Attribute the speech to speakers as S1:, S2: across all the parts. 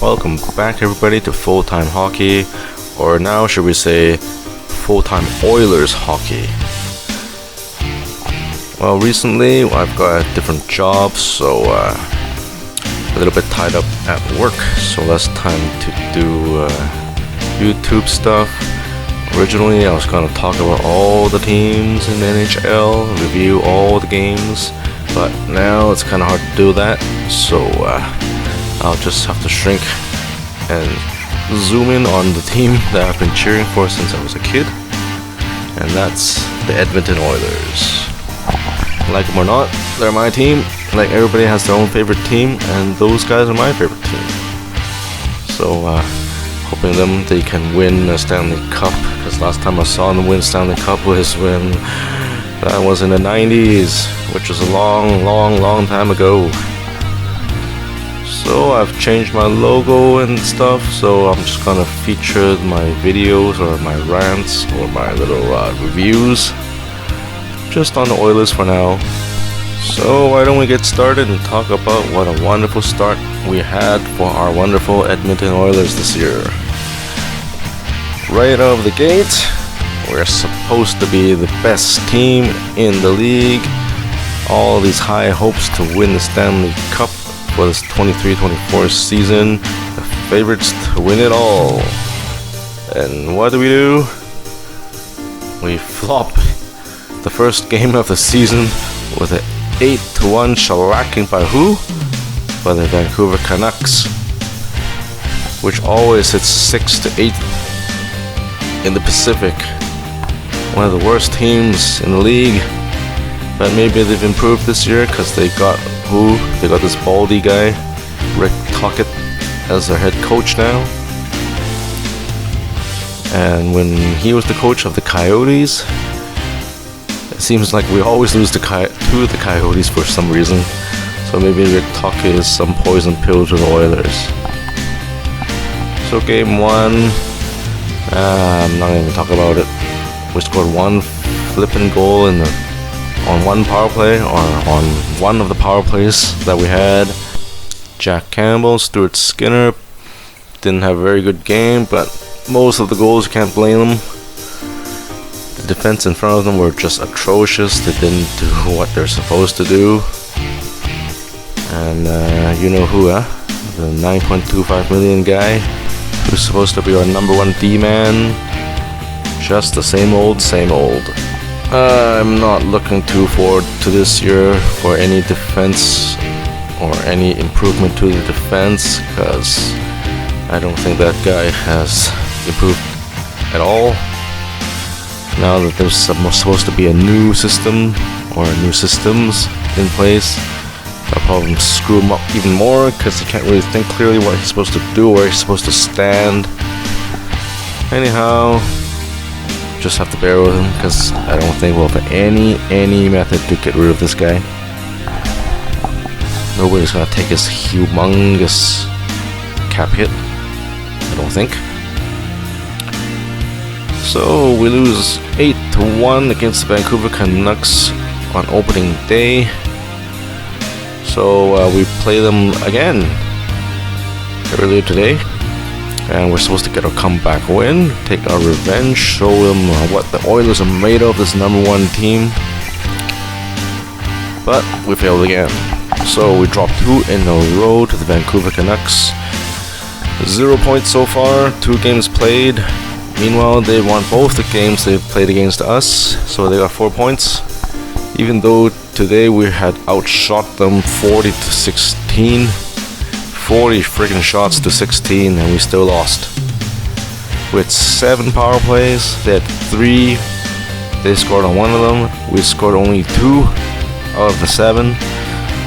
S1: welcome back everybody to Full-Time Hockey, or now should we say Full-Time Oilers Hockey. Well, recently I've got a different job, so a little bit tied up at work, so less time to do YouTube stuff. Originally I was going to talk about all the teams in the NHL, review all the games, but now it's kind of hard to do that, so I'll just have to shrink and zoom in on the team that I've been cheering for since I was a kid, and that's the Edmonton Oilers. Like them or not, they're my team. Like, everybody has their own favorite team, and those guys are my favorite team. So hoping they can win a Stanley Cup, because last time I saw them win Stanley Cup was when that was in the 90s, which was a long time ago. So I've changed my logo and stuff, so I'm just gonna feature my videos or my rants or my little reviews just on the Oilers for now. So why don't we get started and talk about what a wonderful start we had for our wonderful Edmonton Oilers this year. Right out of the gate, we're supposed to be the best team in the league. All these high hopes to win the Stanley Cup for this 23-24 season, the favorites to win it all. And what do? We flop the first game of the season with an 8-1 shellacking by who? By the Vancouver Canucks, which always hits 6-8 in the Pacific. One of the worst teams in the league, but maybe they've improved this year because they got who? They got this baldy guy, Rick Tocchet, as their head coach now. And when he was the coach of the Coyotes, it seems like we always lose to the Coyotes for some reason. So maybe Rick Tocchet is some poison pill to the Oilers. So game one, I'm not even gonna talk about it. We scored one flipping goal on one power play, or on one of the power plays that we had. Jack Campbell, Stuart Skinner didn't have a very good game, but most of the goals you can't blame them. The defense in front of them were just atrocious. They didn't do what they're supposed to do. And you know who, the $9.25 million guy who's supposed to be our number one D-man. Just the same old. I'm not looking too forward to this year for any defense or any improvement to the defense, because I don't think that guy has improved at all. Now that there's supposed to be a new system or new systems in place, that'll probably screw him up even more, because he can't really think clearly what he's supposed to do, where he's supposed to stand. Anyhow, just have to bear with him, because I don't think we'll have any method to get rid of this guy. Nobody's gonna take his humongous cap hit, I don't think. So we lose 8-1 against the Vancouver Canucks on opening day. So we play them again earlier today, and we're supposed to get a comeback win, take our revenge, show them what the Oilers are made of, this number one team. But we failed again. So we dropped 2 in a row to the Vancouver Canucks. 0 points so far, 2 games played. Meanwhile, they won both the games they've played against us, so they got 4 points. Even though today we had outshot them 40-16. 40 freaking shots to 16, and we still lost. With 7 power plays, they had 3. They scored on 1 of them. We scored only 2 out of the 7.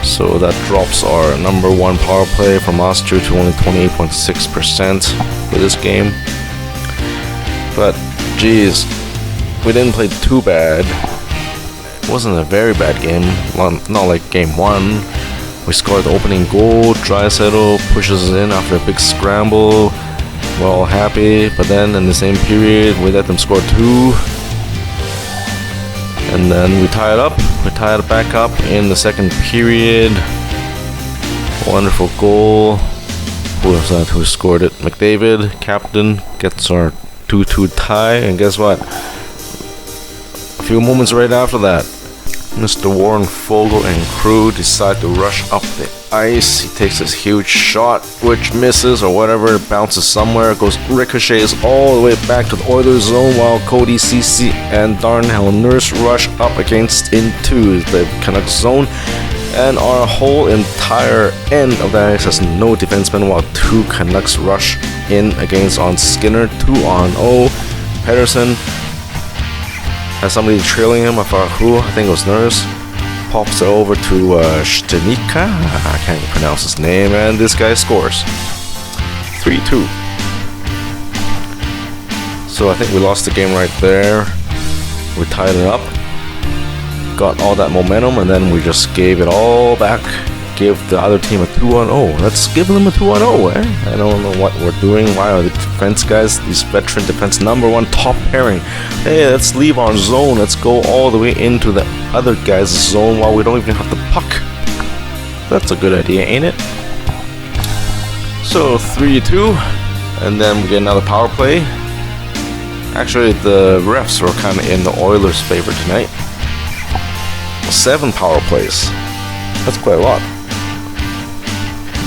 S1: So that drops our number 1 power play from last year to only 28.6% for this game. But geez, we didn't play too bad. It wasn't a very bad game, not like game 1. We scored the opening goal, Draisaitl pushes us in after a big scramble. We're all happy, but then in the same period, we let them score 2. And then we tie it up. We tie it back up in the second period. Wonderful goal. Who was that? Who scored it? McDavid, captain, gets our 2-2 tie. And guess what? A few moments right after that, Mr. Warren Fogle and crew decide to rush up the ice. He takes this huge shot, which misses or whatever, bounces somewhere, goes ricochets all the way back to the Oilers zone, while Cody Ceci and Darnell Nurse rush up into the Canucks zone. And our whole entire end of the ice has no defenseman, while 2 Canucks rush in against on Skinner, 2-on-0. Pedersen has somebody trailing him. I forgot who. I think it was Nurse. Pops it over to Stanika. I can't even pronounce his name. And this guy scores. 3-2. So I think we lost the game right there. We tied it up. Got all that momentum, and then we just gave it all back. Give the other team a 2-on-0. Let's give them a 2-on-0, eh? I don't know what we're doing. Why are the defense guys, these veteran defense #1 top pairing? Hey, let's leave our zone. Let's go all the way into the other guy's zone while we don't even have the puck. That's a good idea, ain't it? So 3-2, and then we get another power play. Actually, the refs were kind of in the Oilers' favor tonight. 7 power plays. That's quite a lot.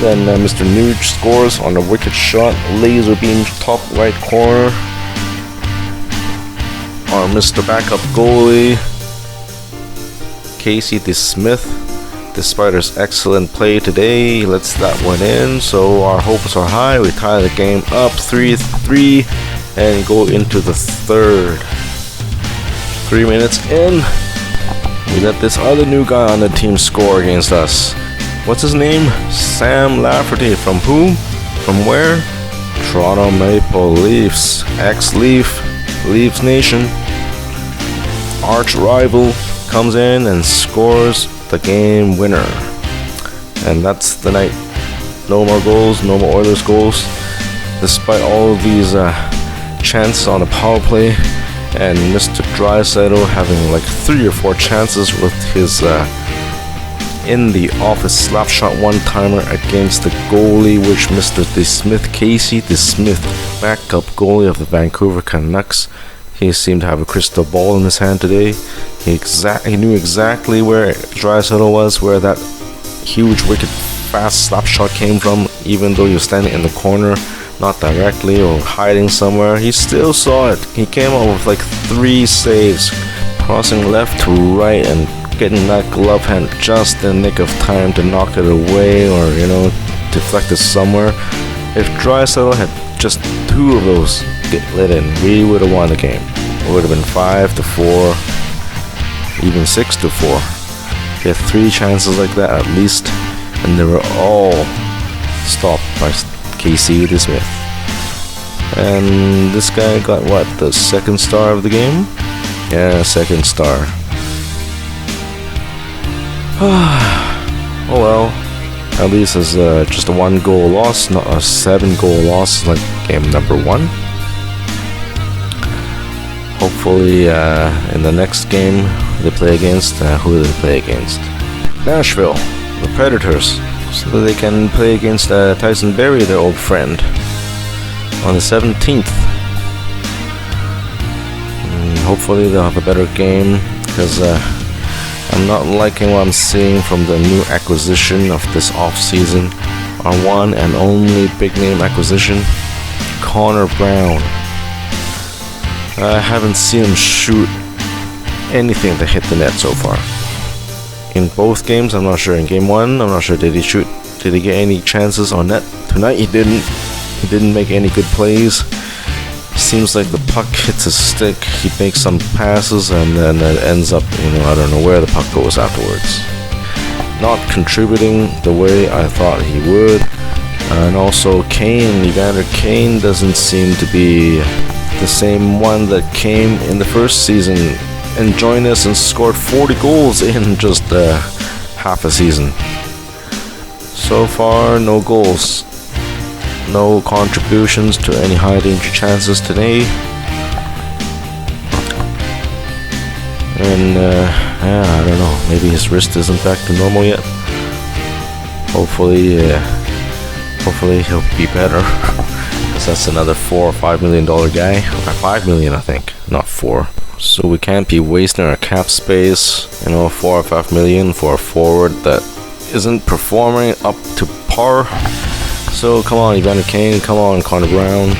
S1: Then Mr. Nuge scores on a wicked shot, laser beam top right corner. Our Mr. Backup goalie, Casey DeSmith, despite his excellent play today, he lets that one in. So our hopes are high. We tie the game up 3-3 and go into the third. 3 minutes in, we let this other new guy on the team score against us. What's his name? Sam Lafferty. From who? From where? Toronto Maple Leafs. Ex-Leaf. Leafs Nation. Arch rival comes in and scores the game winner. And that's the night. No more goals. No more Oilers goals. Despite all of these chances on the power play. And Mr. Draisaitl having like 3 or 4 chances with his in the office slap shot one-timer against the goalie, which Mr. DeSmith, Casey DeSmith, backup goalie of the Vancouver Canucks. He seemed to have a crystal ball in his hand today. He knew exactly where Draisaitl was, where that huge, wicked, fast slap shot came from, even though he was standing in the corner, not directly or hiding somewhere. He still saw it. He came up with like 3 saves, crossing left to right and getting that glove hand just in the nick of time to knock it away or, you know, deflect it somewhere. If Draisaitl had just 2 of those get let in, we would have won the game. It would have been 5-4, even 6-4. He had 3 chances like that at least, and they were all stopped by Casey DeSmith. And this guy got what, the 2nd star of the game? Yeah, 2nd star. Oh well, at least it's just a 1-goal loss, not a 7-goal loss like game #1. Hopefully in the next game they play against, who do they play against? Nashville, the Predators, so that they can play against Tyson Barrie, their old friend, on the 17th. Hopefully they'll have a better game, because I'm not liking what I'm seeing from the new acquisition of this off-season. Our one and only big-name acquisition, Connor Brown. I haven't seen him shoot anything that hit the net so far. In both games, I'm not sure. In game 1, I'm not sure, did he get any chances on net? Tonight he didn't. He didn't make any good plays. Seems like the puck hits his stick, he makes some passes, and then it ends up, you know, I don't know where the puck goes afterwards. Not contributing the way I thought he would. And also Kane, Evander Kane doesn't seem to be the same one that came in the first season and joined us and scored 40 goals in just half a season. So far, no goals. No contributions to any high danger chances today. And yeah, I don't know, maybe his wrist isn't back to normal yet. Hopefully Hopefully he'll be better, because that's another $4 or $5 million guy. Or $5 million, I think, not 4. So we can't be wasting our cap space, you know, 4 or 5 million for a forward that isn't performing up to par. So come on, Evander Kane, come on, Connor Brown,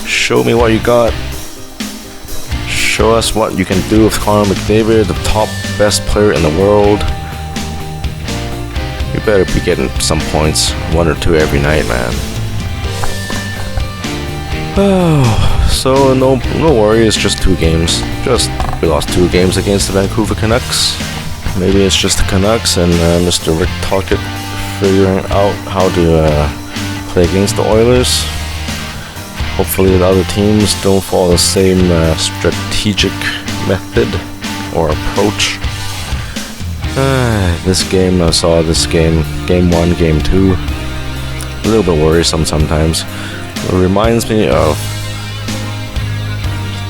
S1: show me what you got. Show us what you can do with Connor McDavid, the top best player in the world. You better be getting some points, 1 or 2 every night, man. Oh, so no worries, just 2 games. We lost 2 games against the Vancouver Canucks. Maybe it's just the Canucks and Mr. Rick Tocchet figuring out how to play against the Oilers. Hopefully the other teams don't follow the same strategic method or approach. This game, I saw this game, game 1, game 2, a little bit worrisome sometimes. It reminds me of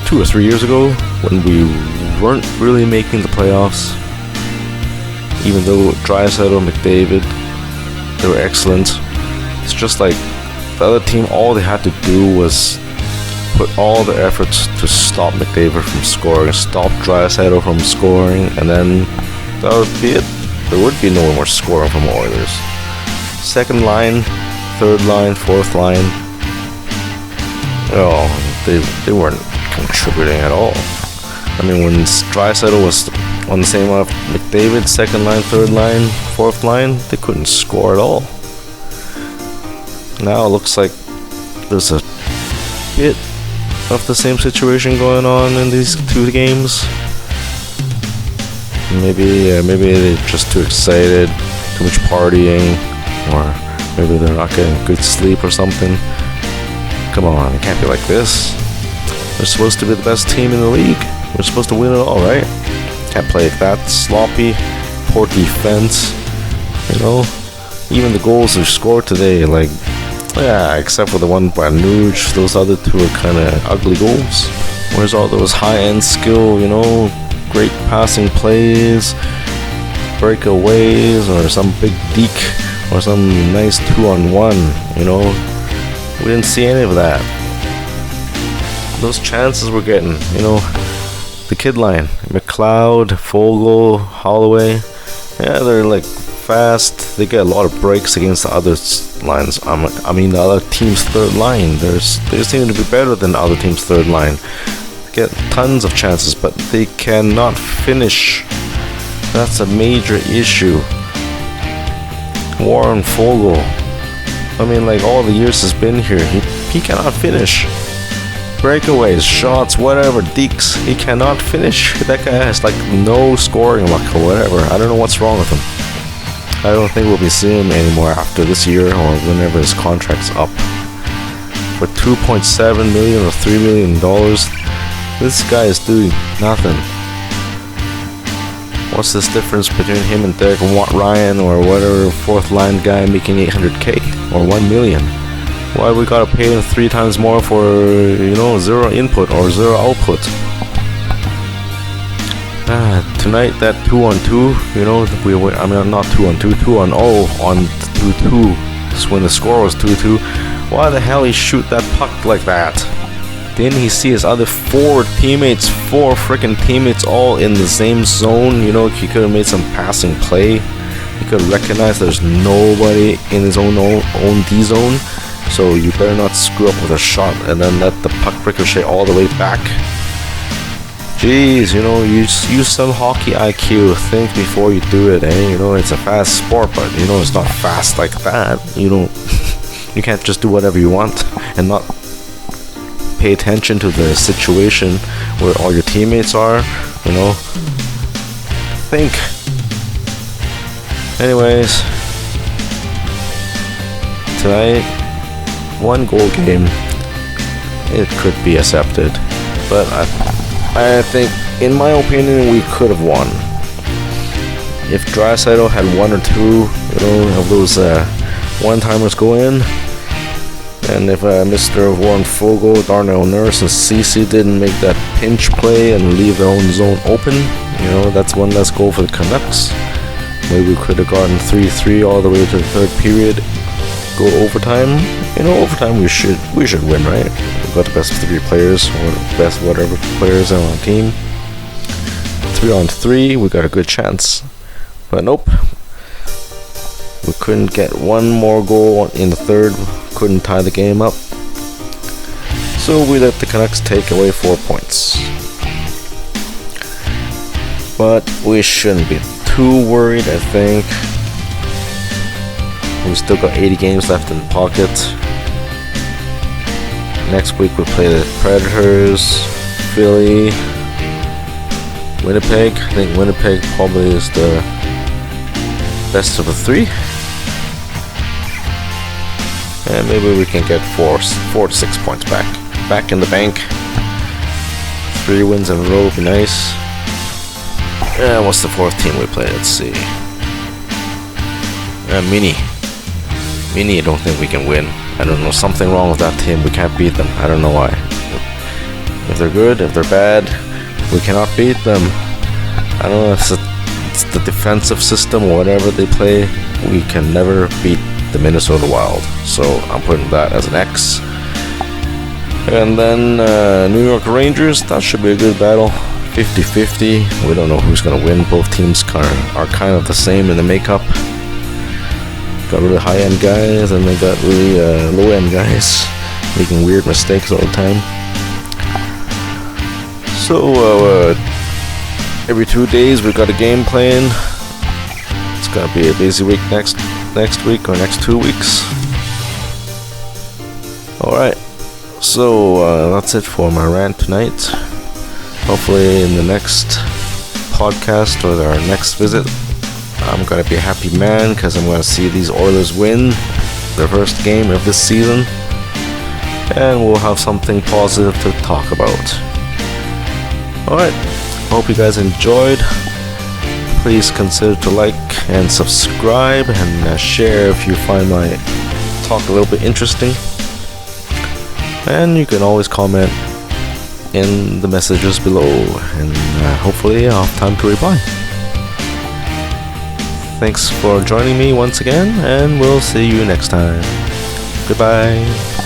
S1: 2 or 3 years ago when we weren't really making the playoffs. Even though Draisaitl and McDavid, they were excellent. It's just like the other team, all they had to do was put all the efforts to stop McDavid from scoring, stop Draisaitl from scoring, and then that would be it. There would be no more scoring from Oilers. Second line, third line, fourth line, oh, they weren't contributing at all. I mean, when Draisaitl was on the same line of McDavid, second line, third line, fourth line, they couldn't score at all. Now it looks like there's a bit of the same situation going on in these 2 games. Maybe they're just too excited, too much partying, or maybe they're not getting good sleep or something. Come on, it can't be like this. We're supposed to be the best team in the league. We're supposed to win it all, right? Can't play like that sloppy, poor defense. You know, even the goals they scored today, like, yeah, except for the one by Nuge, those other 2 are kind of ugly goals. Where's all those high-end skill, you know, great passing plays, breakaways, or some big deke, or some nice 2-on-1, you know? We didn't see any of that. Those chances we're getting, you know, the kid line, McLeod, Fogle, Holloway, yeah, they're like fast. They get a lot of breaks against the other lines. I mean, the other team's third line. They seem to be better than the other team's third line. They get tons of chances, but they cannot finish. That's a major issue. Warren Fogle, I mean, like, all the years he's been here, he cannot finish. Breakaways, shots, whatever, dekes, he cannot finish. That guy has like no scoring luck or whatever. I don't know what's wrong with him. I don't think we'll be seeing him anymore after this year or whenever his contract's up. For $2.7 million or $3 million, this guy is doing nothing. What's this difference between him and Derek Ryan or whatever 4th line guy making $800K or $1 million? Why we gotta pay him 3 times more for, you know, 0 input or 0 output? Tonight that 2-on-2, you know, not 2-on-2, 2-on-0 on 2-2. Just when the score was 2-2. Why the hell he shoot that puck like that? Didn't he see his other 4 teammates, 4 freaking teammates all in the same zone? You know, he could have made some passing play. He could have recognized there's nobody in his own D zone. So you better not screw up with a shot and then let the puck ricochet all the way back. Jeez, you know, use some hockey IQ. Think before you do it, eh? You know, it's a fast sport, but you know, it's not fast like that. You know, you can't just do whatever you want and not pay attention to the situation where all your teammates are, you know. Think. Anyways, tonight, 1 goal game, it could be accepted, but I think, in my opinion, we could have won. If Draisaitl had 1 or 2, you know, of those one-timers go in, and if Mr. Warren Fogle, Darnell Nurse, and Cece didn't make that pinch play and leave their own zone open, you know, that's 1 less goal for the Canucks. Maybe we could have gotten 3-3 all the way to the 3rd period. go overtime. You know, overtime we should win, right? We got the best 3 players, or best whatever players on our team. 3-on-3, we got a good chance. But nope. We couldn't get one more goal in the third. Couldn't tie the game up. So we let the Canucks take away 4 points. But we shouldn't be too worried, I think. We still got 80 games left in the pocket. Next week we play the Predators, Philly, Winnipeg. I think Winnipeg probably is the best of the 3. And maybe we can get 4 to 6 points back in the bank. 3 wins in a row would be nice. And what's the 4th team we play? Let's see. Mini, I don't think we can win. I don't know, something wrong with that team. We can't beat them. I don't know why. If they're good, if they're bad, we cannot beat them. I don't know if it's the defensive system or whatever they play. We can never beat the Minnesota Wild. So I'm putting that as an X. And then New York Rangers, that should be a good battle. 50-50. We don't know who's going to win. Both teams are kind of the same in the makeup. Got really high-end guys, and they got really low-end guys making weird mistakes all the time. So every 2 days we've got a game playing. It's gonna be a busy week next week or next 2 weeks. Alright, so that's it for my rant tonight. Hopefully in the next podcast or our next visit, I'm gonna be a happy man because I'm gonna see these Oilers win their first game of this season, and we'll have something positive to talk about. Alright, hope you guys enjoyed. Please consider to like and subscribe and share if you find my talk a little bit interesting. And you can always comment in the messages below, and hopefully I'll have time to reply. Thanks for joining me once again, and we'll see you next time. Goodbye.